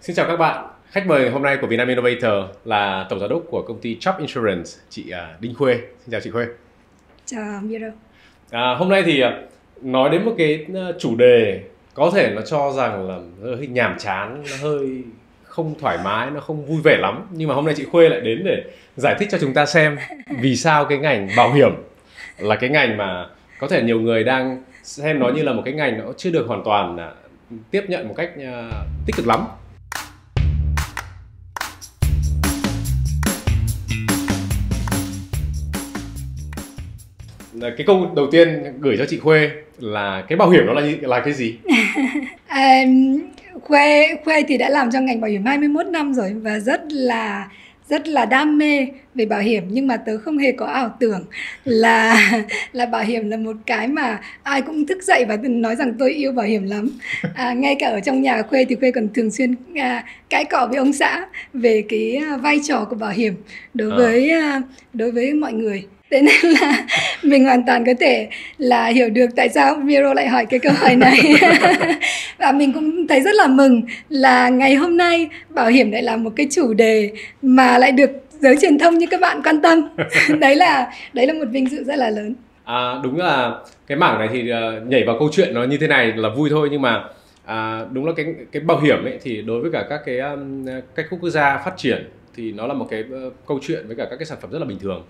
Xin chào các bạn. Khách mời hôm nay của Vietnam Innovator là tổng giám đốc của công ty Chubb Insurance, chị Đinh Khuê. Xin chào chị Khuê. Chào Miro. Hôm nay thì nói đến một cái chủ đề có thể nó cho rằng là hơi nhàm chán, nó hơi không thoải mái, nó không vui vẻ lắm. Nhưng mà hôm nay chị Khuê lại đến để giải thích cho chúng ta xem vì sao cái ngành bảo hiểm là cái ngành mà có thể nhiều người đang xem nó như là một cái ngành nó chưa được hoàn toàn tiếp nhận một cách tích cực lắm. Cái câu đầu tiên gửi cho chị Khuê là cái bảo hiểm nó là cái gì? Khuê thì đã làm trong ngành bảo hiểm 21 năm rồi và rất là đam mê về bảo hiểm, nhưng mà tớ không hề có ảo tưởng là bảo hiểm là một cái mà ai cũng thức dậy và nói rằng tôi yêu bảo hiểm lắm. Ngay cả ở trong nhà Khuê thì Khuê còn thường xuyên cãi cọ với ông xã về cái vai trò của bảo hiểm đối với mọi người. Thế nên là mình hoàn toàn có thể là hiểu được tại sao Miro lại hỏi cái câu hỏi này. Và mình cũng thấy rất là mừng là ngày hôm nay bảo hiểm lại là một cái chủ đề mà lại được giới truyền thông như các bạn quan tâm. Đấy là một vinh dự rất là lớn. Đúng là cái mảng này thì nhảy vào câu chuyện nó như thế này là vui thôi, nhưng mà đúng là cái bảo hiểm ấy thì đối với cả các cái các quốc gia phát triển thì nó là một cái câu chuyện với cả các cái sản phẩm rất là bình thường.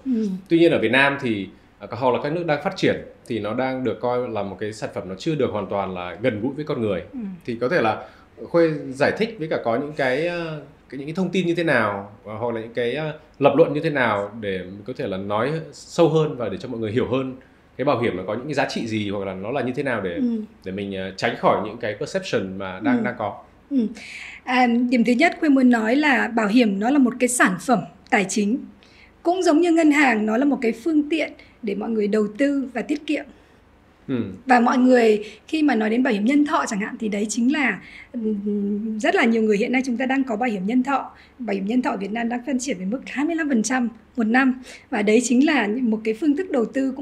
Tuy nhiên ở Việt Nam thì hoặc là các nước đang phát triển thì nó đang được coi là một cái sản phẩm nó chưa được hoàn toàn là gần gũi với con người. Thì có thể là Khuê giải thích với cả có những những cái thông tin như thế nào hoặc là những cái lập luận như thế nào để có thể là nói sâu hơn và để cho mọi người hiểu hơn cái bảo hiểm nó có những cái giá trị gì hoặc là nó là như thế nào để mình tránh khỏi những cái perception mà đang có. Điểm thứ nhất Khuê muốn nói là bảo hiểm nó là một cái sản phẩm tài chính, cũng giống như ngân hàng nó là một cái phương tiện để mọi người đầu tư và tiết kiệm. Và mọi người khi mà nói đến bảo hiểm nhân thọ chẳng hạn thì đấy chính là rất là nhiều người hiện nay chúng ta đang có bảo hiểm nhân thọ. Bảo hiểm nhân thọ ở Việt Nam đang phát triển với mức 25% một năm, và đấy chính là một cái phương thức đầu tư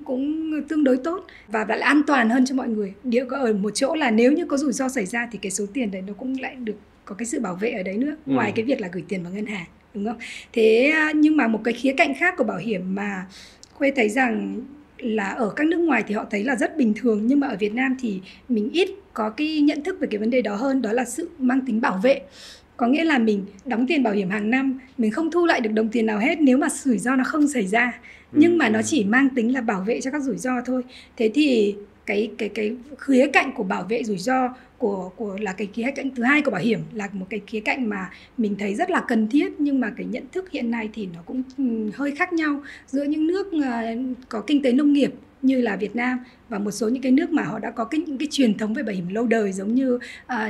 cũng tương đối tốt và lại an toàn hơn cho mọi người. Điều ở một chỗ là nếu như có rủi ro xảy ra thì cái số tiền đấy nó cũng lại được có cái sự bảo vệ ở đấy nữa, ngoài cái việc là gửi tiền vào ngân hàng, đúng không? Thế nhưng mà một cái khía cạnh khác của bảo hiểm mà Khuê thấy rằng là ở các nước ngoài thì họ thấy là rất bình thường, nhưng mà ở Việt Nam thì mình ít có cái nhận thức về cái vấn đề đó hơn, đó là sự mang tính bảo vệ. Có nghĩa là mình đóng tiền bảo hiểm hàng năm, mình không thu lại được đồng tiền nào hết nếu mà rủi ro nó không xảy ra, nhưng mà nó chỉ mang tính là bảo vệ cho các rủi ro thôi. Thế thì cái khía cạnh của bảo vệ rủi ro của là cái khía cạnh thứ hai của bảo hiểm, là một cái khía cạnh mà mình thấy rất là cần thiết, nhưng mà cái nhận thức hiện nay thì nó cũng hơi khác nhau giữa những nước có kinh tế nông nghiệp như là Việt Nam và một số những cái nước mà họ đã có những cái truyền thống về bảo hiểm lâu đời giống như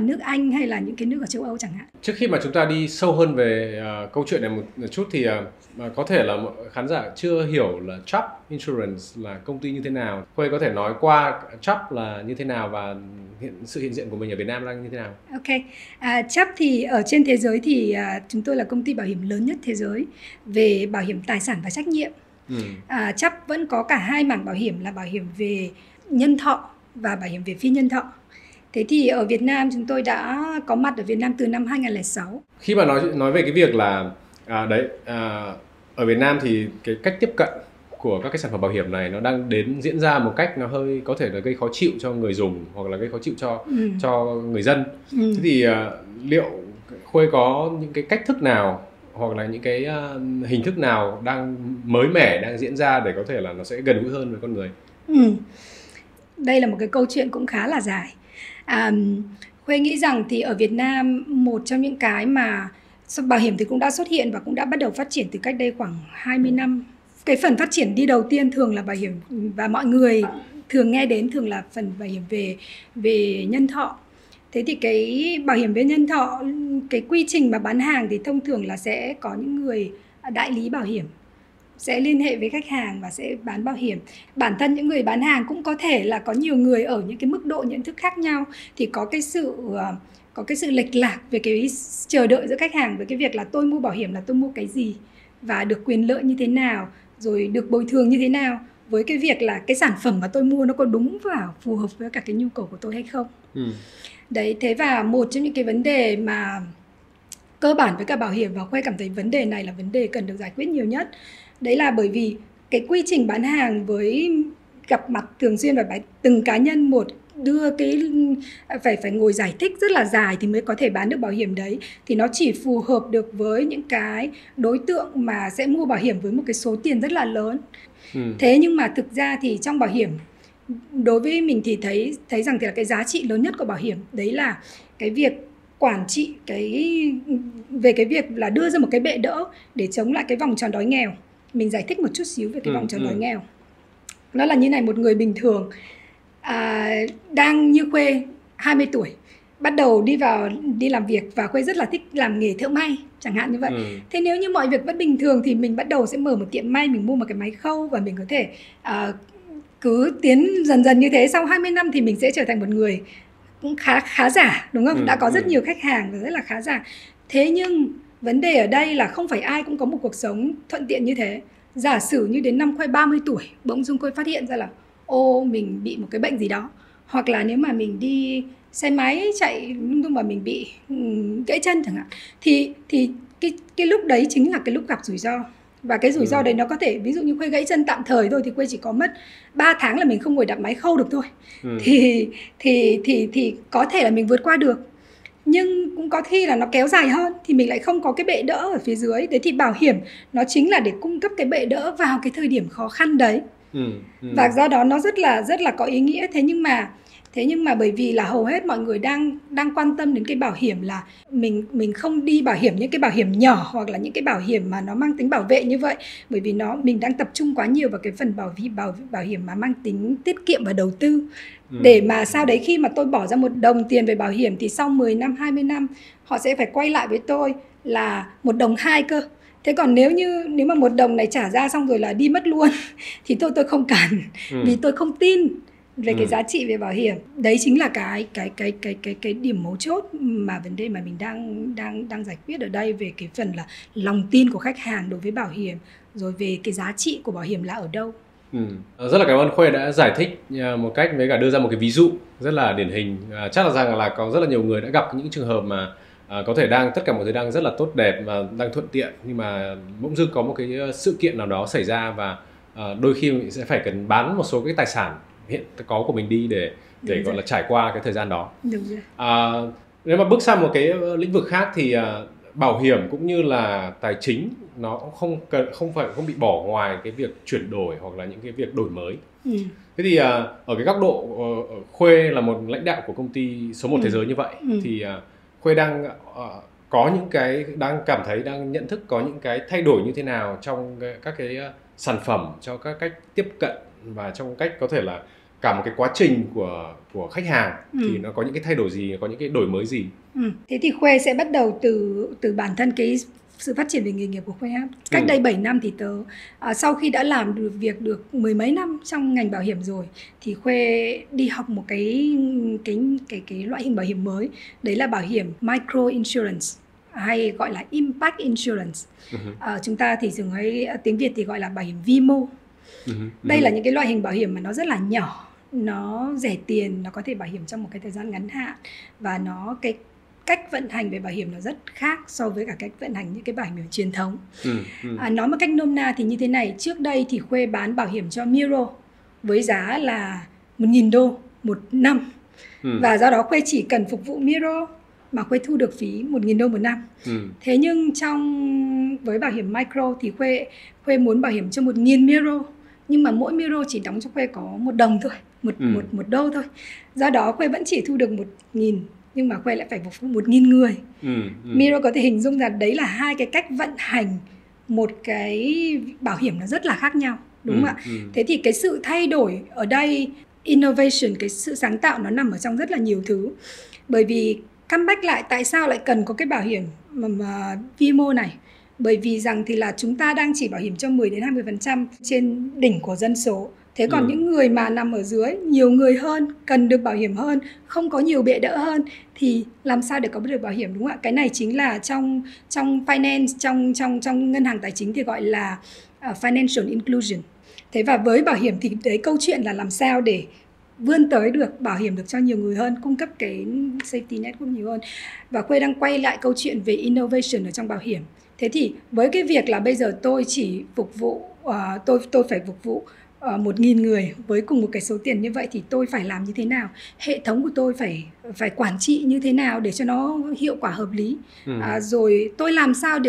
nước Anh hay là những cái nước ở châu Âu chẳng hạn. Trước khi mà chúng ta đi sâu hơn về câu chuyện này một chút thì có thể là khán giả chưa hiểu là Chubb Insurance là công ty như thế nào. Khuê có thể nói qua Chubb là như thế nào và sự hiện diện của mình ở Việt Nam đang như thế nào? Ok, Chubb thì ở trên thế giới thì chúng tôi là công ty bảo hiểm lớn nhất thế giới về bảo hiểm tài sản và trách nhiệm. Chubb vẫn có cả hai mảng bảo hiểm là bảo hiểm về nhân thọ và bảo hiểm về phi nhân thọ. Thế thì ở Việt Nam chúng tôi đã có mặt ở Việt Nam từ năm 2006. Khi mà nói về cái việc là ở Việt Nam thì cái cách tiếp cận của các cái sản phẩm bảo hiểm này nó đang diễn ra một cách nó hơi có thể là gây khó chịu cho người dùng hoặc là gây khó chịu cho người dân. Thế thì liệu Khuê có những cái cách thức nào hoặc là những cái hình thức nào đang mới mẻ đang diễn ra để có thể là nó sẽ gần gũi hơn với con người? Đây là một cái câu chuyện cũng khá là dài. Khuê nghĩ rằng thì ở Việt Nam một trong những cái mà bảo hiểm thì cũng đã xuất hiện và cũng đã bắt đầu phát triển từ cách đây khoảng 20 năm. Cái phần phát triển đi đầu tiên thường là bảo hiểm và mọi người thường nghe đến thường là phần bảo hiểm về nhân thọ. Thế thì cái bảo hiểm về nhân thọ, cái quy trình mà bán hàng thì thông thường là sẽ có những người đại lý bảo hiểm sẽ liên hệ với khách hàng và sẽ bán bảo hiểm. Bản thân những người bán hàng cũng có thể là có nhiều người ở những cái mức độ nhận thức khác nhau, thì có cái sự lệch lạc về cái chờ đợi giữa khách hàng với cái việc là tôi mua bảo hiểm là tôi mua cái gì và được quyền lợi như thế nào, rồi được bồi thường như thế nào, với cái việc là cái sản phẩm mà tôi mua nó có đúng và phù hợp với cả cái nhu cầu của tôi hay không. Đấy, thế và một trong những cái vấn đề mà cơ bản với cả bảo hiểm, và Khuê cảm thấy vấn đề này là vấn đề cần được giải quyết nhiều nhất. Đấy là bởi vì cái quy trình bán hàng với gặp mặt thường xuyên và từng cá nhân một đưa phải ngồi giải thích rất là dài thì mới có thể bán được bảo hiểm đấy, thì nó chỉ phù hợp được với những cái đối tượng mà sẽ mua bảo hiểm với một cái số tiền rất là lớn. Thế nhưng mà thực ra thì trong bảo hiểm, đối với mình thì thấy rằng thì là cái giá trị lớn nhất của bảo hiểm đấy là cái việc quản trị về cái việc là đưa ra một cái bệ đỡ để chống lại cái vòng tròn đói nghèo. Mình giải thích một chút xíu về cái vòng tròn đói nghèo. Nó là như này, một người bình thường đang như Khuê 20 tuổi, bắt đầu đi làm việc, và Khuê rất là thích làm nghề thợ may chẳng hạn như vậy. Thế nếu như mọi việc vẫn bình thường thì mình bắt đầu sẽ mở một tiệm may, mình mua một cái máy khâu, và mình có thể cứ tiến dần dần như thế. Sau 20 năm thì mình sẽ trở thành một người cũng khá giả, đúng không? Đã có rất nhiều khách hàng và rất là khá giả. Thế nhưng vấn đề ở đây là không phải ai cũng có một cuộc sống thuận tiện như thế. Giả sử như đến năm Khuê 30 tuổi, bỗng dưng Khuê phát hiện ra là mình bị một cái bệnh gì đó, hoặc là nếu mà mình đi xe máy chạy lung tung mà mình bị gãy chân chẳng hạn, thì cái lúc đấy chính là cái lúc gặp rủi ro. Và cái rủi ro đấy nó có thể, ví dụ như Khuê gãy chân tạm thời thôi thì Khuê chỉ có mất 3 tháng là mình không ngồi đạp máy khâu được thôi. Thì có thể là mình vượt qua được. Nhưng cũng có khi là nó kéo dài hơn thì mình lại không có cái bệ đỡ ở phía dưới. Đấy thì bảo hiểm nó chính là để cung cấp cái bệ đỡ vào cái thời điểm khó khăn đấy. Và do đó nó rất là có ý nghĩa. Thế nhưng mà bởi vì là hầu hết mọi người đang quan tâm đến cái bảo hiểm là mình không đi bảo hiểm những cái bảo hiểm nhỏ, hoặc là những cái bảo hiểm mà nó mang tính bảo vệ như vậy, bởi vì mình đang tập trung quá nhiều vào cái phần bảo hiểm mà mang tính tiết kiệm và đầu tư, để mà sau đấy khi mà tôi bỏ ra 1 đồng tiền về bảo hiểm thì sau 10 năm 20 năm họ sẽ phải quay lại với tôi là 1 đồng 2 cơ. Thế còn nếu mà 1 đồng này trả ra xong rồi là đi mất luôn thì tôi không cần, vì tôi không tin về cái giá trị về bảo hiểm. Đấy chính là cái điểm mấu chốt mà vấn đề mà mình đang giải quyết ở đây, về cái phần là lòng tin của khách hàng đối với bảo hiểm, rồi về cái giá trị của bảo hiểm là ở đâu. Rất là cảm ơn Khuê đã giải thích một cách, với cả đưa ra một cái ví dụ rất là điển hình. Chắc là rằng là có rất là nhiều người đã gặp những trường hợp mà có thể tất cả mọi thứ đang rất là tốt đẹp và đang thuận tiện, nhưng mà bỗng dưng có một cái sự kiện nào đó xảy ra, và đôi khi mình sẽ phải cần bán một số cái tài sản hiện có của mình đi để gọi là trải qua cái thời gian đó. Nếu mà bước sang một cái lĩnh vực khác thì bảo hiểm cũng như là tài chính nó cũng không bị bỏ ngoài cái việc chuyển đổi hoặc là những cái việc đổi mới. Thế thì ở cái góc độ Khuê là một lãnh đạo của công ty số 1 thế giới như vậy, thì Khuê đang có những cái đang nhận thức có những cái thay đổi như thế nào trong các cái sản phẩm, cho các cách tiếp cận, và trong cách có thể là cả một cái quá trình của khách hàng thì nó có những cái thay đổi gì, có những cái đổi mới gì? Thế thì Khuê sẽ bắt đầu từ bản thân cái sự phát triển về nghề nghiệp của Khuê. Cách đây 7 năm thì sau khi đã làm được việc được 10 mấy năm trong ngành bảo hiểm rồi, thì Khuê đi học một cái loại hình bảo hiểm mới, đấy là bảo hiểm micro insurance, hay gọi là impact insurance. Chúng ta thì dùng tiếng Việt thì gọi là bảo hiểm vi mô. Đây là những cái loại hình bảo hiểm mà nó rất là nhỏ, nó rẻ tiền, nó có thể bảo hiểm trong một cái thời gian ngắn hạn, và cái cách vận hành về bảo hiểm nó rất khác so với cả cách vận hành những cái bảo hiểm truyền thống. Nói một cách nôm na thì như thế này, trước đây thì Khuê bán bảo hiểm cho Miro với giá là 1.000 đô một năm, và do đó Khuê chỉ cần phục vụ Miro mà Khuê thu được phí 1.000 đô một năm. Thế nhưng với bảo hiểm micro thì Khuê muốn bảo hiểm cho 1.000 Miro, nhưng mà mỗi Miro chỉ đóng cho Khuê có 1 đồng thôi, một đô thôi. Do đó Khuê vẫn chỉ thu được 1.000, nhưng mà Khuê lại phải phục vụ 1.000 người. Miro có thể hình dung là đấy là hai cái cách vận hành một cái bảo hiểm nó rất là khác nhau, đúng không ạ? Thế thì cái sự thay đổi ở đây, innovation, cái sự sáng tạo nó nằm ở trong rất là nhiều thứ. Bởi vì comeback lại, tại sao lại cần có cái bảo hiểm mà vi mô này? Bởi vì rằng thì là chúng ta đang chỉ bảo hiểm cho 10-20% trên đỉnh của dân số. Thế còn những người mà nằm ở dưới, nhiều người hơn, cần được bảo hiểm hơn, không có nhiều bệ đỡ hơn, thì làm sao để có được bảo hiểm, đúng không ạ? Cái này chính là trong finance, trong ngân hàng tài chính thì gọi là financial inclusion. Thế và với bảo hiểm thì đấy, câu chuyện là làm sao để vươn tới được, bảo hiểm được cho nhiều người hơn, cung cấp cái safety net cũng nhiều hơn. Và Khuê đang quay lại câu chuyện về innovation ở trong bảo hiểm. Thế thì với cái việc là bây giờ tôi chỉ phục vụ, tôi phải phục vụ 1.000 người với cùng một cái số tiền như vậy, thì tôi phải làm như thế nào? Hệ thống của tôi phải quản trị như thế nào để cho nó hiệu quả hợp lý? Rồi tôi làm sao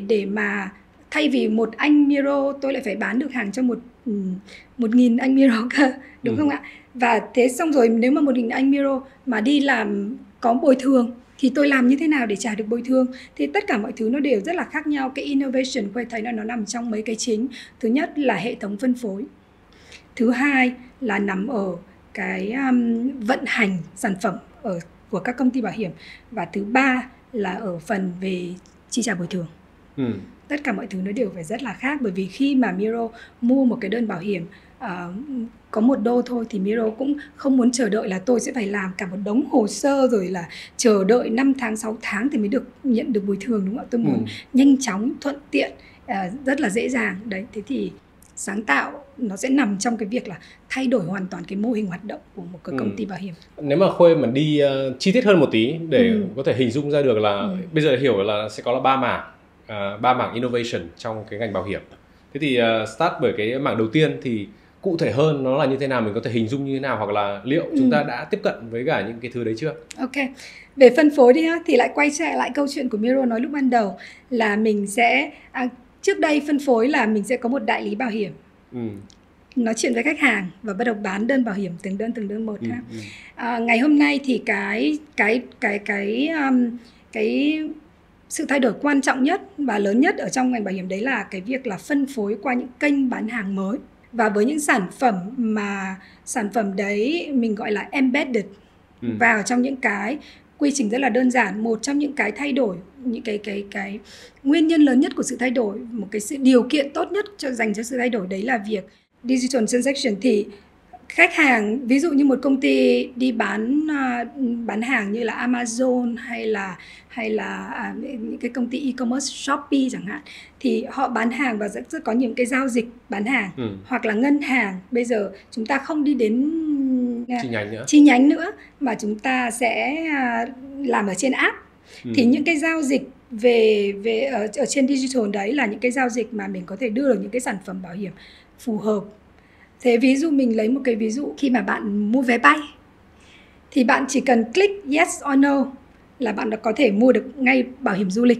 để mà thay vì một anh Miro tôi lại phải bán được hàng cho 1.000 anh Miro cơ, đúng không ạ? Và thế xong rồi nếu mà 1.000 anh Miro mà đi làm có bồi thường thì tôi làm như thế nào để trả được bồi thường? Thì tất cả mọi thứ nó đều rất là khác nhau. Cái innovation Khuê thấy là nó nằm trong mấy cái chính. Thứ nhất là hệ thống phân phối. Thứ hai là nằm ở cái vận hành sản phẩm của các công ty bảo hiểm. Và thứ ba là ở phần về chi trả bồi thường. Tất cả mọi thứ nó đều phải rất là khác. Bởi vì khi mà Miro mua một cái đơn bảo hiểm có $1 thôi thì Miro cũng không muốn chờ đợi là tôi sẽ phải làm cả một đống hồ sơ rồi là chờ đợi 5 tháng, 6 tháng thì mới nhận được bồi thường, đúng không ạ? Tôi muốn nhanh chóng, thuận tiện, rất là dễ dàng. Đấy, thế thì sáng tạo nó sẽ nằm trong cái việc là thay đổi hoàn toàn cái mô hình hoạt động của một cái công ty bảo hiểm. Nếu mà Khuê mà đi chi tiết hơn một tí để có thể hình dung ra được là bây giờ hiểu là sẽ có là 3 mảng innovation trong cái ngành bảo hiểm. Thế thì start bởi cái mảng đầu tiên thì cụ thể hơn nó là như thế nào, mình có thể hình dung như thế nào, hoặc là liệu chúng ta đã tiếp cận với cả những cái thứ đấy chưa? Ok, về phân phối đi thì lại quay trở lại câu chuyện của Miro nói lúc ban đầu là mình sẽ trước đây phân phối là mình sẽ có một đại lý bảo hiểm, nói chuyện với khách hàng và bắt đầu bán đơn bảo hiểm từng đơn một. Ngày hôm nay thì cái sự thay đổi quan trọng nhất và lớn nhất ở trong ngành bảo hiểm đấy là cái việc là phân phối qua những kênh bán hàng mới. Và với những sản phẩm đấy mình gọi là embedded vào trong những cái quy trình rất là đơn giản. Một trong những cái thay đổi, những cái nguyên nhân lớn nhất của sự thay đổi, một cái sự điều kiện tốt nhất dành cho sự thay đổi đấy là việc digital transaction. Thì khách hàng, ví dụ như một công ty đi bán hàng như là Amazon hay là những cái công ty e-commerce Shopee chẳng hạn, thì họ bán hàng và rất có những cái giao dịch bán hàng, hoặc là ngân hàng. Bây giờ chúng ta không đi đến chi nhánh nữa mà chúng ta sẽ làm ở trên app. Thì những cái giao dịch về ở trên digital đấy là những cái giao dịch mà mình có thể đưa được những cái sản phẩm bảo hiểm phù hợp. Thế ví dụ mình lấy một cái ví dụ, khi mà bạn mua vé bay thì bạn chỉ cần click yes or no là bạn đã có thể mua được ngay bảo hiểm du lịch.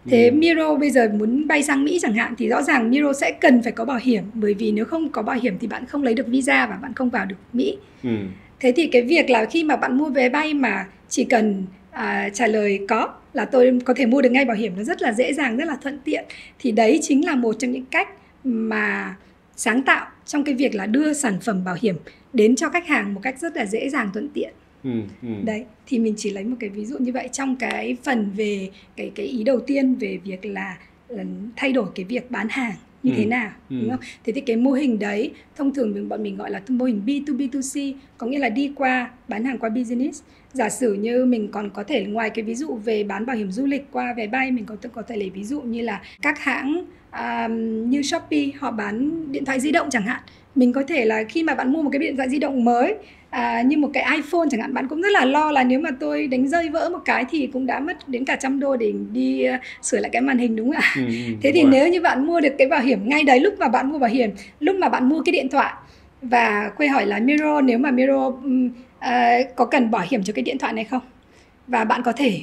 Thế Miro bây giờ muốn bay sang Mỹ chẳng hạn thì rõ ràng Miro sẽ cần phải có bảo hiểm, bởi vì nếu không có bảo hiểm thì bạn không lấy được visa và bạn không vào được Mỹ. Thế thì cái việc là khi mà bạn mua vé bay mà chỉ cần trả lời có là tôi có thể mua được ngay bảo hiểm, nó rất là dễ dàng, rất là thuận tiện. Thì đấy chính là một trong những cách mà sáng tạo trong cái việc là đưa sản phẩm bảo hiểm đến cho khách hàng một cách rất là dễ dàng, thuận tiện. Đấy, thì mình chỉ lấy một cái ví dụ như vậy trong cái phần về cái ý đầu tiên về việc là thay đổi cái việc bán hàng như thế nào, đúng không? Thế thì cái mô hình đấy thông thường bọn mình gọi là mô hình B2B2C, có nghĩa là đi qua bán hàng qua business. Giả sử như mình còn có thể ngoài cái ví dụ về bán bảo hiểm du lịch qua vé bay, mình có thể lấy ví dụ như là các hãng như Shopee họ bán điện thoại di động chẳng hạn. Mình có thể là khi mà bạn mua một cái điện thoại di động mới như một cái iPhone chẳng hạn, bạn cũng rất là lo là nếu mà tôi đánh rơi vỡ một cái thì cũng đã mất đến cả $100 để đi sửa lại cái màn hình, đúng không ạ? Thế thì nếu như bạn mua được cái bảo hiểm ngay đấy lúc mà bạn mua bảo hiểm, lúc mà bạn mua cái điện thoại, và Khuê hỏi là Miro, nếu mà Miro có cần bảo hiểm cho cái điện thoại này không? Và bạn có thể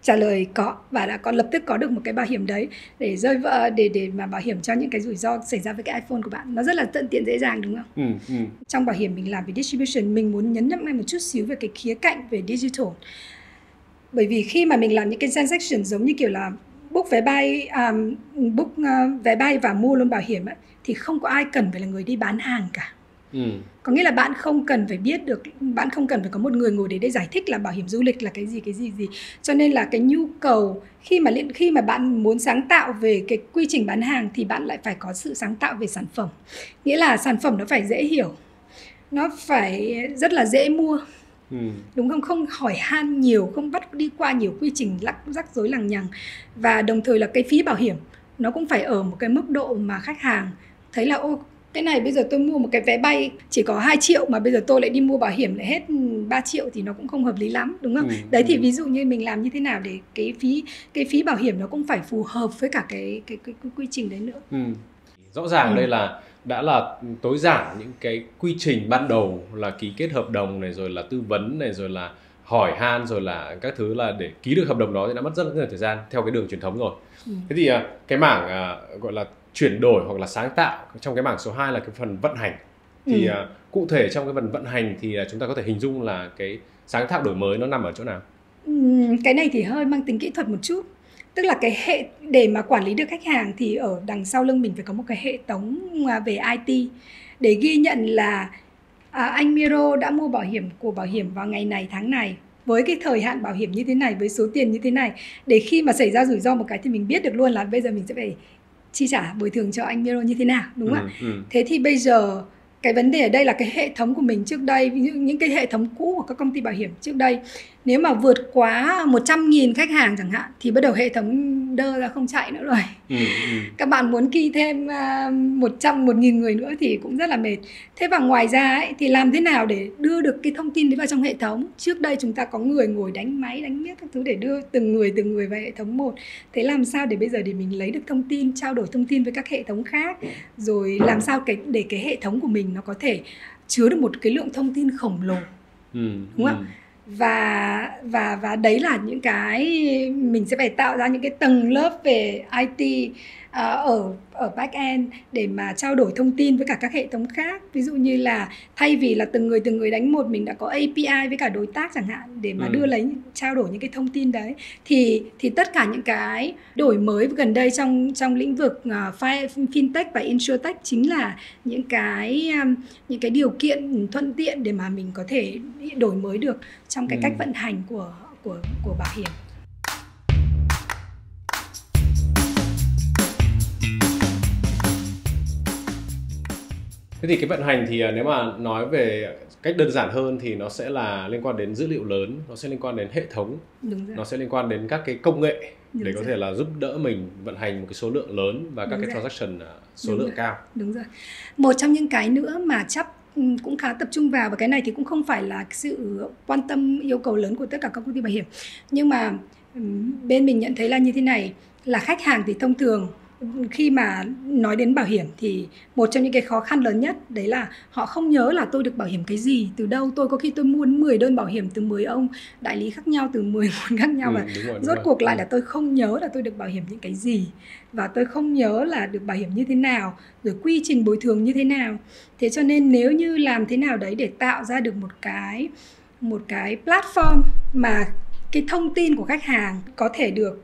trả lời có, và đã có lập tức có được một cái bảo hiểm đấy để rơi vỡ, để mà bảo hiểm cho những cái rủi ro xảy ra với cái iPhone của bạn. Nó rất là thuận tiện, dễ dàng, đúng không? Trong bảo hiểm mình làm về distribution, mình muốn nhấn mạnh một chút xíu về cái khía cạnh về digital. Bởi vì khi mà mình làm những cái transaction giống như kiểu là book vé bay và mua luôn bảo hiểm ấy, thì không có ai cần phải là người đi bán hàng cả. Có nghĩa là bạn không cần phải biết được, bạn không cần phải có một người ngồi để giải thích là bảo hiểm du lịch là cái gì. Cho nên là cái nhu cầu khi mà bạn muốn sáng tạo về cái quy trình bán hàng thì bạn lại phải có sự sáng tạo về sản phẩm. Nghĩa là sản phẩm nó phải dễ hiểu, nó phải rất là dễ mua, đúng không? Không hỏi han nhiều, không bắt đi qua nhiều quy trình rắc rối lằng nhằng. Và đồng thời là cái phí bảo hiểm nó cũng phải ở một cái mức độ mà khách hàng thấy là Cái này bây giờ tôi mua một cái vé bay chỉ có 2 triệu mà bây giờ tôi lại đi mua bảo hiểm lại hết 3 triệu thì nó cũng không hợp lý lắm, đúng không? Đấy thì ví dụ như mình làm như thế nào để cái phí bảo hiểm nó cũng phải phù hợp với cả cái quy trình đấy nữa. Rõ ràng đây là đã là tối giản những cái quy trình ban đầu, là ký kết hợp đồng này, rồi là tư vấn này, rồi là hỏi han, rồi là các thứ, là để ký được hợp đồng đó thì đã mất rất là nhiều thời gian theo cái đường truyền thống rồi. Thế thì cái mảng gọi là chuyển đổi hoặc là sáng tạo trong cái mảng số 2 là cái phần vận hành. Thì cụ thể trong cái phần vận hành thì chúng ta có thể hình dung là cái sáng tạo đổi mới nó nằm ở chỗ nào? Cái này thì hơi mang tính kỹ thuật một chút. Tức là cái để mà quản lý được khách hàng thì ở đằng sau lưng mình phải có một cái hệ thống về IT để ghi nhận là anh Miro đã mua bảo hiểm của bảo hiểm vào ngày này tháng này với cái thời hạn bảo hiểm như thế này, với số tiền như thế này, để khi mà xảy ra rủi ro một cái thì mình biết được luôn là bây giờ mình sẽ phải chi trả bồi thường cho anh Miro như thế nào, đúng không ạ? Thế thì bây giờ cái vấn đề ở đây là cái hệ thống của mình trước đây, ví dụ những cái hệ thống cũ của các công ty bảo hiểm trước đây, nếu mà vượt quá 100.000 khách hàng chẳng hạn thì bắt đầu hệ thống đơ ra không chạy nữa rồi. Các bạn muốn ký thêm 1.000 người nữa thì cũng rất là mệt. Thế và ngoài ra ấy, thì làm thế nào để đưa được cái thông tin đấy vào trong hệ thống? Trước đây chúng ta có người ngồi đánh máy, đánh miết các thứ để đưa từng người vào hệ thống một. Thế làm sao để bây giờ để mình lấy được thông tin, trao đổi thông tin với các hệ thống khác, rồi làm sao để cái hệ thống của mình nó có thể chứa được một cái lượng thông tin khổng lồ, đúng không? Và đấy là những cái mình sẽ phải tạo ra những cái tầng lớp về IT ở back-end để mà trao đổi thông tin với cả các hệ thống khác. Ví dụ như là thay vì là từng người đánh một, mình đã có API với cả đối tác chẳng hạn để mà trao đổi những cái thông tin đấy. Thì tất cả những cái đổi mới gần đây trong lĩnh vực fintech và insurtech chính là những cái điều kiện thuận tiện để mà mình có thể đổi mới được trong cái cách vận hành của bảo hiểm. Thế thì cái vận hành thì nếu mà nói về cách đơn giản hơn thì nó sẽ là liên quan đến dữ liệu lớn, nó sẽ liên quan đến hệ thống, nó sẽ liên quan đến các cái công nghệ để có thể là giúp đỡ mình vận hành một cái số lượng lớn và các cái transaction số lượng cao. Đúng rồi. Một trong những cái nữa mà chắc cũng khá tập trung vào, và cái này thì cũng không phải là sự quan tâm yêu cầu lớn của tất cả các công ty bảo hiểm, nhưng mà bên mình nhận thấy là như thế này, là khách hàng thì thông thường khi mà nói đến bảo hiểm thì một trong những cái khó khăn lớn nhất đấy là họ không nhớ là tôi được bảo hiểm cái gì, từ đâu. Tôi có khi tôi mua 10 đơn bảo hiểm từ 10 ông đại lý khác nhau, từ 10 nguồn khác nhau, và rốt cuộc lại là tôi không nhớ là tôi được bảo hiểm những cái gì, và tôi không nhớ là được bảo hiểm như thế nào, rồi quy trình bồi thường như thế nào. Thế cho nên nếu như làm thế nào đấy để tạo ra được một cái platform mà cái thông tin của khách hàng có thể được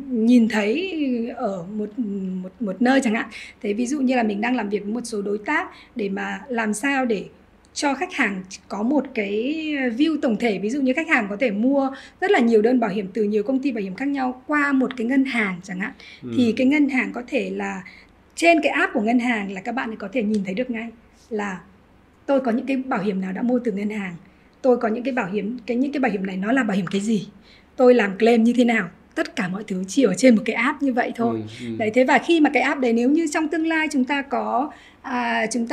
nhìn thấy ở một nơi chẳng hạn. Thế ví dụ như là mình đang làm việc với một số đối tác để mà làm sao để cho khách hàng có một cái view tổng thể. Ví dụ như khách hàng có thể mua rất là nhiều đơn bảo hiểm từ nhiều công ty bảo hiểm khác nhau qua một cái ngân hàng chẳng hạn. Thì cái ngân hàng có thể là trên cái app của ngân hàng là các bạn có thể nhìn thấy được ngay là tôi có những cái bảo hiểm nào đã mua từ ngân hàng, tôi có những cái bảo hiểm, những cái bảo hiểm này nó là bảo hiểm cái gì, tôi làm claim như thế nào. Tất cả mọi thứ chỉ ở trên một cái app như vậy thôi. Đấy, thế và khi mà cái app đấy, nếu như trong tương lai chúng ta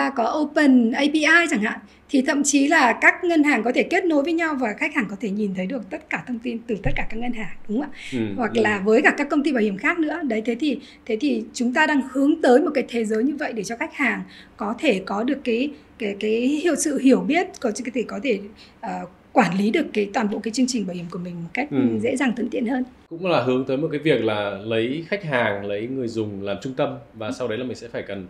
có open API chẳng hạn, thì thậm chí là các ngân hàng có thể kết nối với nhau và khách hàng có thể nhìn thấy được tất cả thông tin từ tất cả các ngân hàng, đúng không ạ? Hoặc là với cả các công ty bảo hiểm khác nữa. Đấy, thế thì chúng ta đang hướng tới một cái thế giới như vậy để cho khách hàng có thể có được cái sự hiểu biết, có thể quản lý được toàn bộ cái chương trình bảo hiểm của mình một cách dễ dàng thuận tiện hơn. Cũng là hướng tới một cái việc là lấy khách hàng, lấy người dùng làm trung tâm, và sau đấy là mình sẽ phải cần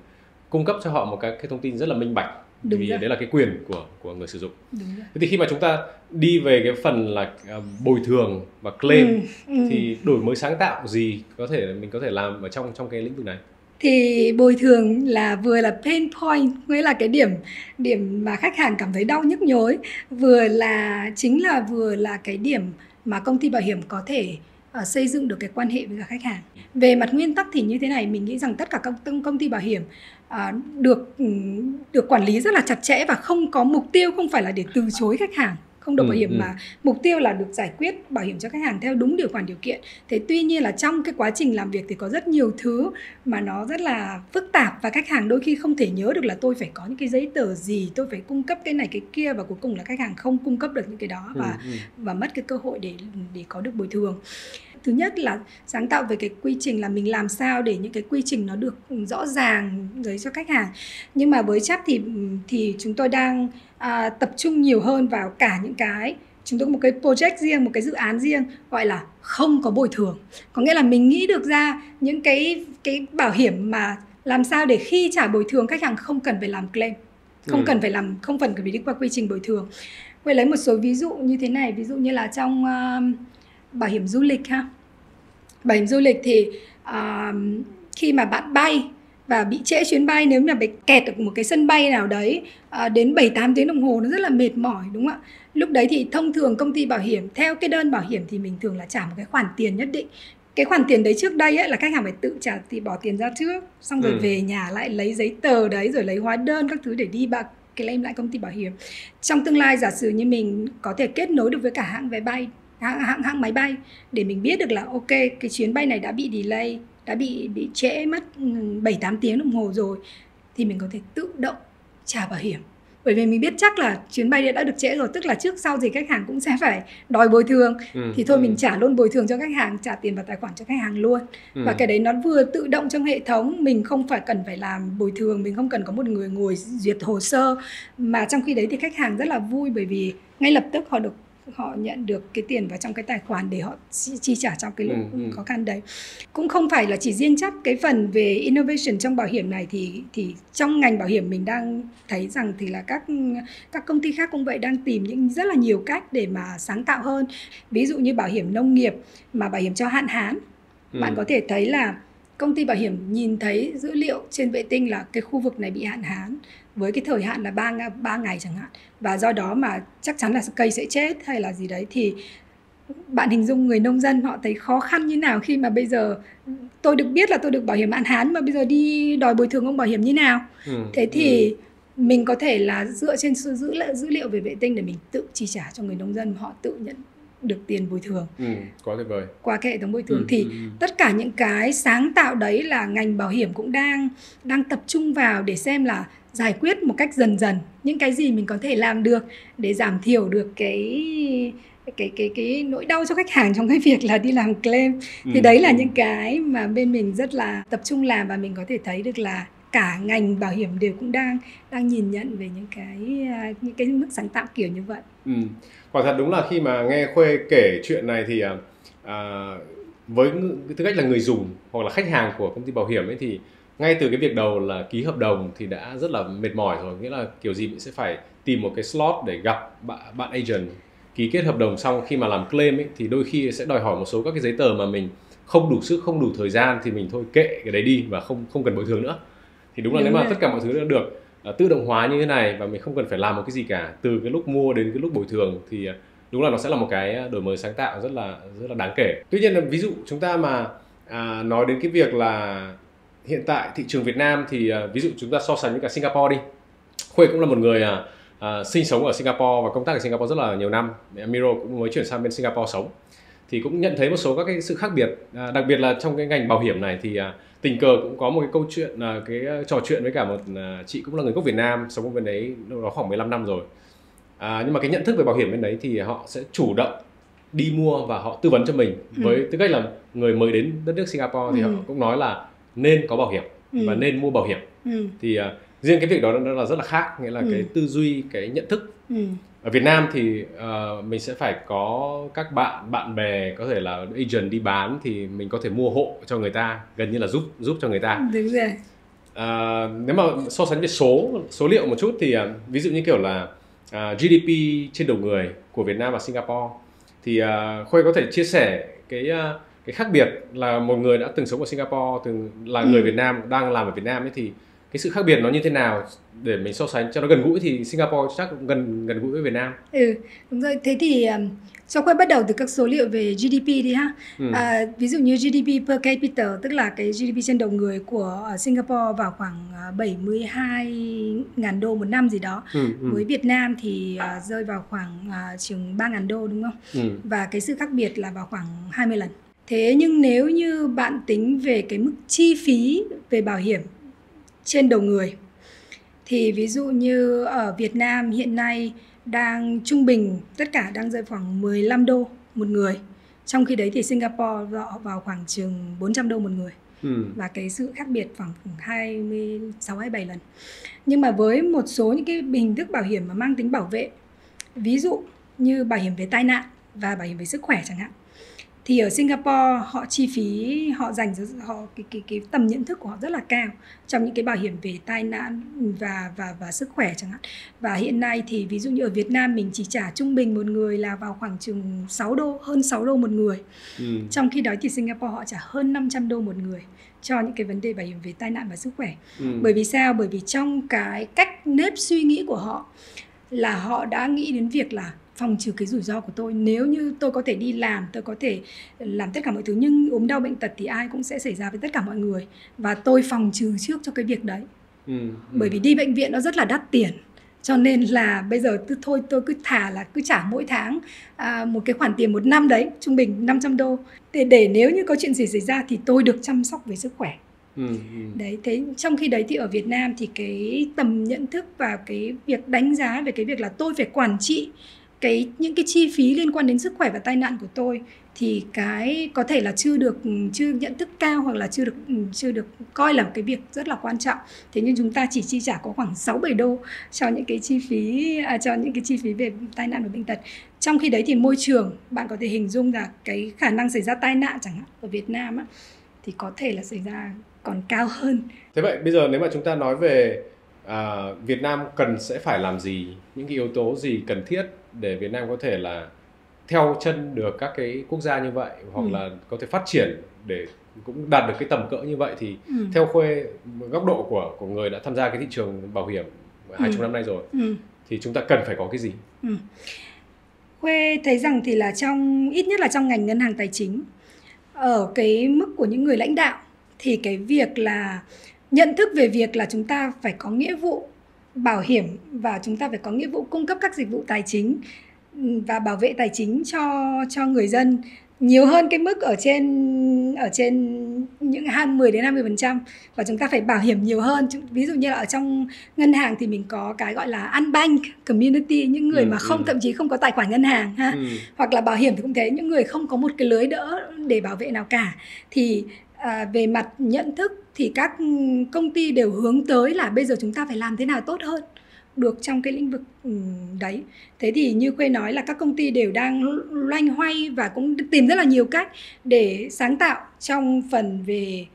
cung cấp cho họ một cái thông tin rất là minh bạch. Vì đấy là cái quyền của người sử dụng. Thế thì khi mà chúng ta đi về cái phần là bồi thường và claim thì đổi mới sáng tạo gì mình có thể làm ở trong cái lĩnh vực này? Thì bồi thường là vừa là pain point, nghĩa là cái điểm mà khách hàng cảm thấy đau nhức nhối, vừa là cái điểm mà công ty bảo hiểm có thể xây dựng được cái quan hệ với cả khách hàng. Về mặt nguyên tắc thì như thế này, mình nghĩ rằng tất cả các công ty bảo hiểm được quản lý rất là chặt chẽ và không có mục tiêu, không phải là để từ chối khách hàng. không đổi bảo hiểm mà mục tiêu là được giải quyết bảo hiểm cho khách hàng theo đúng điều khoản điều kiện. Thế tuy nhiên là trong cái quá trình làm việc thì có rất nhiều thứ mà nó rất là phức tạp, và khách hàng đôi khi không thể nhớ được là tôi phải có những cái giấy tờ gì, tôi phải cung cấp cái này cái kia, và cuối cùng là khách hàng không cung cấp được những cái đó và mất cái cơ hội để có được bồi thường. Thứ nhất là sáng tạo về cái quy trình, là mình làm sao để những cái quy trình nó được rõ ràng rồi cho khách hàng. Nhưng mà với CHAP thì chúng tôi đang tập trung nhiều hơn vào cả những cái, chúng tôi có một cái project riêng, một cái dự án riêng gọi là không có bồi thường. Có nghĩa là mình nghĩ được ra những cái bảo hiểm mà làm sao để khi trả bồi thường khách hàng không cần phải làm claim, không cần phải đi qua quy trình bồi thường. Tôi lấy một số ví dụ như thế này, ví dụ như là trong bảo hiểm du lịch ha. Bảo hiểm du lịch thì khi mà bạn bay và bị trễ chuyến bay, nếu mà bị kẹt ở một cái sân bay nào đấy đến 7-8 tiếng đồng hồ, nó rất là mệt mỏi, đúng không ạ? Lúc đấy thì thông thường công ty bảo hiểm theo cái đơn bảo hiểm thì mình thường là trả một cái khoản tiền nhất định. Cái khoản tiền đấy trước đây ấy, là khách hàng phải tự trả, thì bỏ tiền ra trước, xong rồi về nhà lại lấy giấy tờ đấy, rồi lấy hóa đơn các thứ để đi claim lại công ty bảo hiểm. Trong tương lai giả sử như mình có thể kết nối được với cả hãng vé bay, hãng máy bay, để mình biết được là ok, cái chuyến bay này đã bị delay, đã bị trễ mất 7-8 tiếng đồng hồ rồi, thì mình có thể tự động trả bảo hiểm. Bởi vì mình biết chắc là chuyến bay đã được trễ rồi, tức là trước sau gì khách hàng cũng sẽ phải đòi bồi thường, thì thôi mình trả luôn bồi thường cho khách hàng, trả tiền vào tài khoản cho khách hàng luôn. Và cái đấy nó vừa tự động trong hệ thống, mình không phải cần phải làm bồi thường, mình không cần có một người ngồi duyệt hồ sơ, mà trong khi đấy thì khách hàng rất là vui, bởi vì ngay lập tức họ nhận được cái tiền vào trong cái tài khoản để họ chi trả trong cái lúc khó khăn đấy. Cũng không phải là chỉ riêng CHAP cái phần về innovation trong bảo hiểm này, thì trong ngành bảo hiểm mình đang thấy rằng thì là các công ty khác cũng vậy, đang tìm rất là nhiều cách để mà sáng tạo hơn. Ví dụ như bảo hiểm nông nghiệp, mà bảo hiểm cho hạn hán, bạn có thể thấy là công ty bảo hiểm nhìn thấy dữ liệu trên vệ tinh là cái khu vực này bị hạn hán với cái thời hạn là 3 ngày chẳng hạn, và do đó mà chắc chắn là cây sẽ chết hay là gì đấy, thì bạn hình dung người nông dân họ thấy khó khăn như nào khi mà bây giờ tôi được biết là tôi được bảo hiểm hạn hán, mà bây giờ đi đòi bồi thường ông bảo hiểm như nào. Thế thì mình có thể là dựa trên dữ liệu về vệ tinh để mình tự chi trả cho người nông dân, họ tự nhận được tiền bồi thường quá tuyệt vời qua cái hệ thống bồi thường. Thì tất cả những cái sáng tạo đấy là ngành bảo hiểm cũng đang tập trung vào để xem là giải quyết một cách dần dần những cái gì mình có thể làm được để giảm thiểu được cái nỗi đau cho khách hàng trong cái việc là đi làm claim. Thì đấy là những cái mà bên mình rất là tập trung làm, và mình có thể thấy được là cả ngành bảo hiểm đều cũng đang nhìn nhận về những cái mức sáng tạo kiểu như vậy. Quả thật đúng là khi mà nghe Khuê kể chuyện này thì với tư cách là người dùng hoặc là khách hàng của công ty bảo hiểm ấy, thì ngay từ cái việc đầu là ký hợp đồng thì đã rất là mệt mỏi rồi. Nghĩa là kiểu gì mình sẽ phải tìm một cái slot để gặp bạn agent, ký kết hợp đồng xong. Khi mà làm claim ấy, thì đôi khi sẽ đòi hỏi một số các cái giấy tờ mà mình không đủ sức, không đủ thời gian, thì mình thôi kệ cái đấy đi và không cần bồi thường nữa. Thì đúng là nếu mà tất cả mọi thứ đã được tự động hóa như thế này và mình không cần phải làm một cái gì cả, từ cái lúc mua đến cái lúc bồi thường, thì đúng là nó sẽ là một cái đổi mới sáng tạo rất là đáng kể. Tuy nhiên là ví dụ chúng ta mà nói đến cái việc là hiện tại thị trường Việt Nam, thì ví dụ chúng ta so sánh với cả Singapore đi. Khuê cũng là một người sinh sống ở Singapore và công tác ở Singapore rất là nhiều năm. Miro cũng mới chuyển sang bên Singapore sống, thì cũng nhận thấy một số các cái sự khác biệt, đặc biệt là trong cái ngành bảo hiểm này. Thì tình cờ cũng có một cái câu chuyện, cái trò chuyện với cả một chị cũng là người gốc Việt Nam, sống ở bên đấy lúc đó khoảng 15 năm rồi. Nhưng mà cái nhận thức về bảo hiểm bên đấy thì họ sẽ chủ động đi mua và họ tư vấn cho mình. Với tư cách là người mới đến đất nước Singapore thì họ cũng nói là nên có bảo hiểm và nên mua bảo hiểm. Thì riêng cái việc đó nó là rất là khác, nghĩa là cái tư duy, cái nhận thức. Ở Việt Nam thì mình sẽ phải có các bạn bè, có thể là agent đi bán, thì mình có thể mua hộ cho người ta, gần như là giúp cho người ta. Đúng rồi. Nếu mà so sánh về số liệu một chút thì ví dụ như kiểu là GDP trên đầu người của Việt Nam và Singapore, thì Khuê có thể chia sẻ cái khác biệt là một người đã từng sống ở Singapore, từng là người Việt Nam đang làm ở Việt Nam ấy, thì cái sự khác biệt nó như thế nào để mình so sánh cho nó gần gũi, thì Singapore chắc cũng gần gũi với Việt Nam. Đúng rồi. Thế thì cho Khuê bắt đầu từ các số liệu về GDP đi ha. Ví dụ như GDP per capita, tức là cái GDP trên đầu người của Singapore vào khoảng 72.000 đô một năm gì đó. Với Việt Nam thì rơi vào khoảng chừng 3.000 đô đúng không? Và cái sự khác biệt là vào khoảng 20 lần. Thế nhưng nếu như bạn tính về cái mức chi phí về bảo hiểm trên đầu người, thì ví dụ như ở Việt Nam hiện nay đang trung bình tất cả đang rơi khoảng 15 đô một người. Trong khi đấy thì Singapore vào khoảng chừng 400 đô một người. Và cái sự khác biệt khoảng 26-27 lần. Nhưng mà với một số những cái hình thức bảo hiểm mà mang tính bảo vệ, ví dụ như bảo hiểm về tai nạn và bảo hiểm về sức khỏe chẳng hạn, thì ở Singapore họ chi phí, họ dành cho họ cái tầm nhận thức của họ rất là cao trong những cái bảo hiểm về tai nạn và sức khỏe chẳng hạn. Và hiện nay thì ví dụ như ở Việt Nam mình chỉ trả trung bình một người là vào khoảng chừng 6 đô, hơn 6 đô một người. Trong khi đó thì Singapore họ trả hơn 500 đô một người cho những cái vấn đề bảo hiểm về tai nạn và sức khỏe. Bởi vì sao? Bởi vì trong cái cách nếp suy nghĩ của họ là họ đã nghĩ đến việc là phòng trừ cái rủi ro của tôi. Nếu như tôi có thể đi làm, tôi có thể làm tất cả mọi thứ, nhưng ốm đau bệnh tật thì ai cũng sẽ xảy ra với tất cả mọi người. Và tôi phòng trừ trước cho cái việc đấy. Bởi vì đi bệnh viện nó rất là đắt tiền. Cho nên là bây giờ tôi cứ thả là cứ trả mỗi tháng một cái khoản tiền một năm đấy, trung bình 500 đô. Để nếu như có chuyện gì xảy ra thì tôi được chăm sóc về sức khỏe. Đấy, thế trong khi đấy thì ở Việt Nam thì cái tầm nhận thức và cái việc đánh giá về cái việc là tôi phải quản trị những cái chi phí liên quan đến sức khỏe và tai nạn của tôi thì cái có thể là chưa nhận thức cao, hoặc là chưa được coi là một cái việc rất là quan trọng. Thế nhưng chúng ta chỉ chi trả có khoảng 6-7 đô cho những cái chi phí về tai nạn và bệnh tật. Trong khi đấy thì môi trường, bạn có thể hình dung là cái khả năng xảy ra tai nạn chẳng hạn ở Việt Nam á, thì có thể là xảy ra còn cao hơn. Thế vậy bây giờ nếu mà chúng ta nói về Việt Nam sẽ phải làm gì, những cái yếu tố gì cần thiết để Việt Nam có thể là theo chân được các cái quốc gia như vậy, hoặc là có thể phát triển để cũng đạt được cái tầm cỡ như vậy, thì theo Khuê, góc độ của người đã tham gia cái thị trường bảo hiểm 20 năm nay rồi, thì chúng ta cần phải có cái gì? Khuê thấy rằng thì là ít nhất là trong ngành ngân hàng tài chính, ở cái mức của những người lãnh đạo, thì cái việc là nhận thức về việc là chúng ta phải có nghĩa vụ bảo hiểm và chúng ta phải có nghĩa vụ cung cấp các dịch vụ tài chính và bảo vệ tài chính cho người dân nhiều hơn cái mức ở trên những 10-20%, và chúng ta phải bảo hiểm nhiều hơn. Ví dụ như là ở trong ngân hàng thì mình có cái gọi là unbanked community, những người mà thậm chí không có tài khoản ngân hàng ha. Hoặc là bảo hiểm thì cũng thế, những người không có một cái lưới đỡ để bảo vệ nào cả. Thì về mặt nhận thức thì các công ty đều hướng tới là bây giờ chúng ta phải làm thế nào tốt hơn được trong cái lĩnh vực đấy. Thế thì như Khuê nói là các công ty đều đang loay hoay và cũng tìm rất là nhiều cách để sáng tạo trong phần về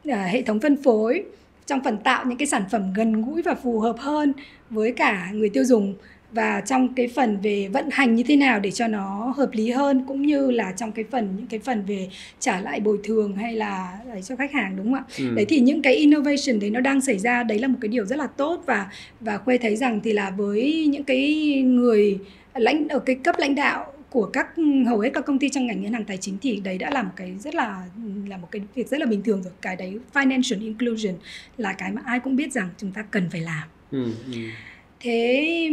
hệ thống phân phối, trong phần tạo những cái sản phẩm gần gũi và phù hợp hơn với cả người tiêu dùng, và trong cái phần về vận hành như thế nào để cho nó hợp lý hơn, cũng như là trong những cái phần về trả lại bồi thường hay là cho khách hàng, đúng không ạ? Đấy thì những cái innovation đấy nó đang xảy ra, đấy là một cái điều rất là tốt. Và Khuê thấy rằng thì là với những cái người ở cái cấp lãnh đạo của hầu hết các công ty trong ngành ngân hàng tài chính thì đấy đã là một cái một cái việc rất là bình thường rồi. Cái đấy financial inclusion là cái mà ai cũng biết rằng chúng ta cần phải làm. Thế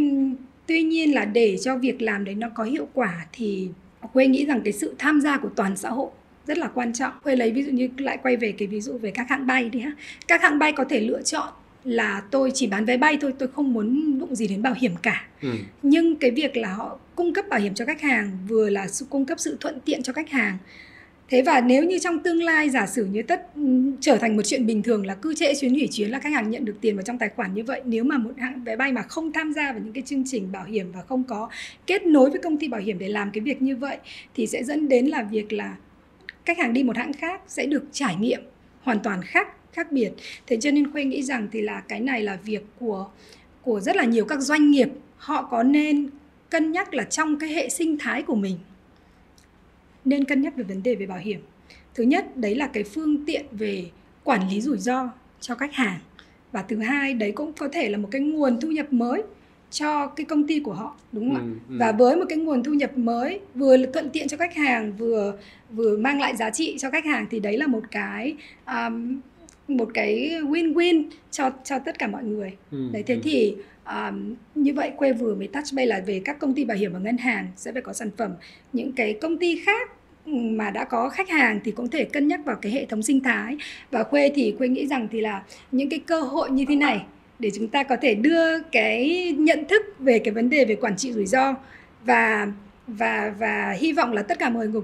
tuy nhiên là để cho việc làm đấy nó có hiệu quả thì Khuê nghĩ rằng cái sự tham gia của toàn xã hội rất là quan trọng. Khuê lấy ví dụ như lại quay về cái ví dụ về các hãng bay đi ha. Các hãng bay có thể lựa chọn là tôi chỉ bán vé bay thôi, tôi không muốn đụng gì đến bảo hiểm cả. Nhưng cái việc là họ cung cấp bảo hiểm cho khách hàng vừa là cung cấp sự thuận tiện cho khách hàng. Thế và nếu như trong tương lai giả sử như trở thành một chuyện bình thường là cứ trễ chuyến hủy chuyến là khách hàng nhận được tiền vào trong tài khoản như vậy, nếu mà một hãng vé bay mà không tham gia vào những cái chương trình bảo hiểm và không có kết nối với công ty bảo hiểm để làm cái việc như vậy, thì sẽ dẫn đến là việc là khách hàng đi một hãng khác sẽ được trải nghiệm hoàn toàn khác biệt. Thế cho nên Khuê nghĩ rằng thì là cái này là việc của rất là nhiều các doanh nghiệp, họ có nên cân nhắc là trong cái hệ sinh thái của mình nên cân nhắc về vấn đề về bảo hiểm. Thứ nhất, đấy là cái phương tiện về quản lý rủi ro cho khách hàng. và thứ hai đấy cũng có thể là một cái nguồn thu nhập mới cho cái công ty của họ, đúng không ạ? Và với một cái nguồn thu nhập mới vừa thuận tiện cho khách hàng, vừa mang lại giá trị cho khách hàng, thì đấy là một cái win-win cho tất cả mọi người. Đấy, thế thì như vậy Khuê vừa mới touch base là về các công ty bảo hiểm và ngân hàng sẽ phải có sản phẩm. Những cái công ty khác mà đã có khách hàng thì cũng thể cân nhắc vào cái hệ thống sinh thái. Và Khuê nghĩ rằng thì là những cái cơ hội như thế này để chúng ta có thể đưa cái nhận thức về cái vấn đề về quản trị rủi ro, và hy vọng là tất cả mọi người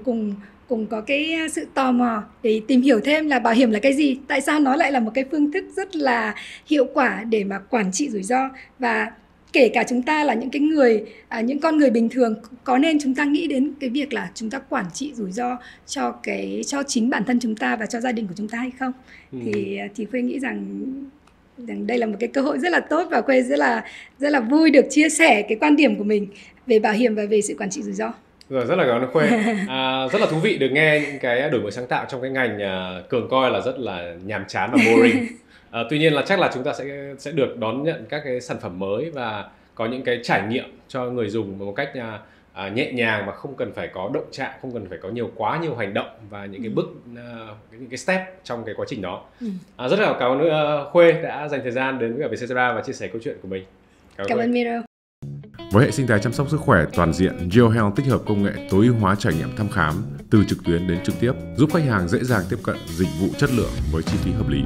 cùng có cái sự tò mò để tìm hiểu thêm là bảo hiểm là cái gì, tại sao nó lại là một cái phương thức rất là hiệu quả để mà quản trị rủi ro. Và kể cả chúng ta là những con người bình thường, có nên chúng ta nghĩ đến cái việc là chúng ta quản trị rủi ro cho chính bản thân chúng ta và cho gia đình của chúng ta hay không? Thì Khuê nghĩ rằng đây là một cái cơ hội rất là tốt, và Khuê rất là vui được chia sẻ cái quan điểm của mình về bảo hiểm và về sự quản trị rủi ro. Rồi, rất là cảm ơn Khuê. Rất là thú vị được nghe những cái đổi mới sáng tạo trong cái ngành Cường coi là rất là nhàm chán và boring. Tuy nhiên là chắc là chúng ta sẽ được đón nhận các cái sản phẩm mới và có những cái trải nghiệm cho người dùng một cách nhẹ nhàng mà không cần phải có động chạm, không cần phải có quá nhiều hành động và những cái bước, những cái step trong cái quá trình đó. Rất là cảm ơn Khuê đã dành thời gian đến với Vietcetera và chia sẻ câu chuyện của mình. Cảm ơn Miro. Với hệ sinh thái chăm sóc sức khỏe toàn diện, GeoHealth tích hợp công nghệ tối ưu hóa trải nghiệm thăm khám từ trực tuyến đến trực tiếp, giúp khách hàng dễ dàng tiếp cận dịch vụ chất lượng với chi phí hợp lý.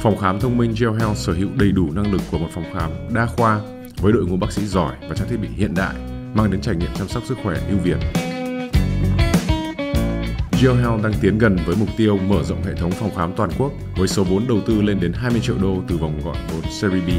Phòng khám thông minh GeoHealth sở hữu đầy đủ năng lực của một phòng khám đa khoa với đội ngũ bác sĩ giỏi và trang thiết bị hiện đại, mang đến trải nghiệm chăm sóc sức khỏe ưu việt. GeoHealth đang tiến gần với mục tiêu mở rộng hệ thống phòng khám toàn quốc với số vốn đầu tư lên đến 20 triệu đô từ vòng gọi vốn Series B.